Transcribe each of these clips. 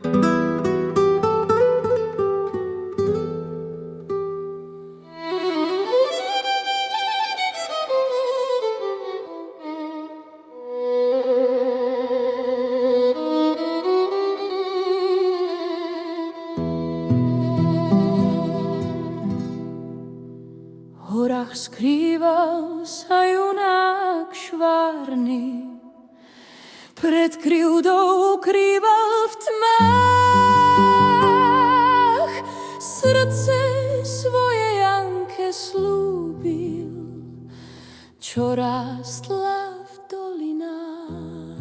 V horách skrýval sa junák švárny, pred krivdou ukrýval v tmách. Srdce svoje Janke slúbil, čo rástla v dolinách.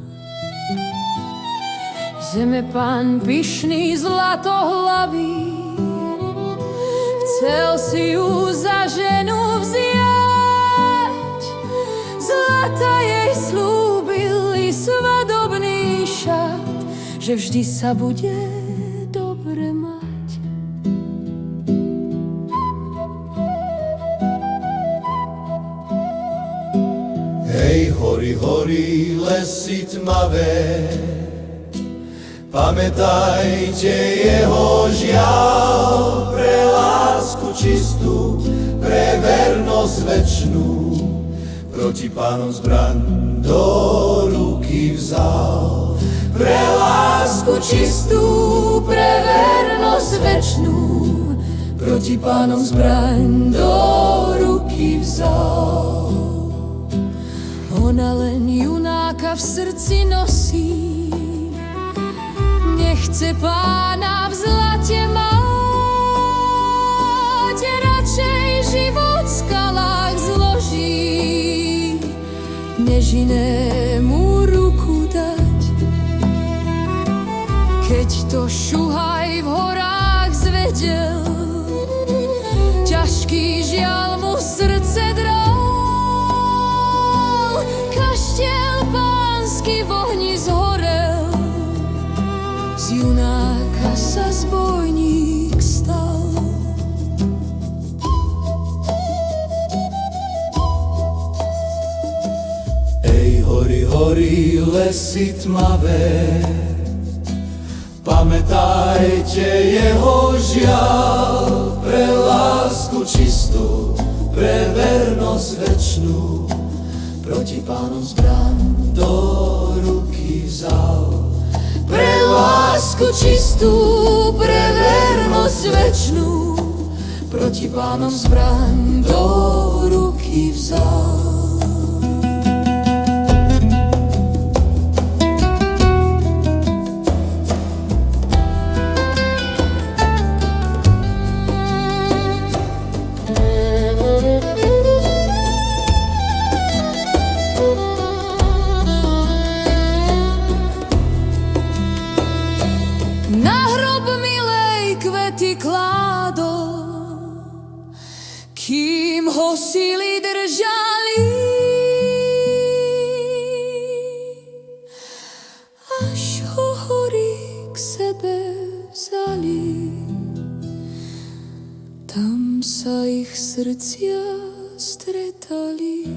Zemepán pyšný zlatohlavý chcel si ju za ženu vziať. Zlata jej slúbil i svadobný šat, že vždy sa bude dobre mať. Hej, hory, hory, lesy tmavé, pamätajte jeho žiaľ, pre lásku čistú, pre vernosť večnú, proti pánom zbraň do ruky vzal. Pre lásku čistú, pre vernosť večnú, proti pánom zbraň do ruky vzal. Ona len junáka v srdci nosí, nechce pána v zlate mať, radšej život v skalách zloží, než inému ruku dať. Keď to šuhaj v horách zvedel, ťažký žiaľ mu srdce drol. Kaštiel pánsky v ohni zhorel, z junáka sa zbojník stal. Ej, hory, hory, lesy tmavé, pamätajte jeho žiaľ, pre lásku čistú, pre vernosť večnú, proti pánom zbraň do ruky vzal. Pre lásku čistú, pre vernosť večnú, proti pánom zbraň do ruky vzal. Na hrob milej kvety kládol, kým ho sily držali, až ho hory k sebe vzali. Tam sa ich srdcia stretali.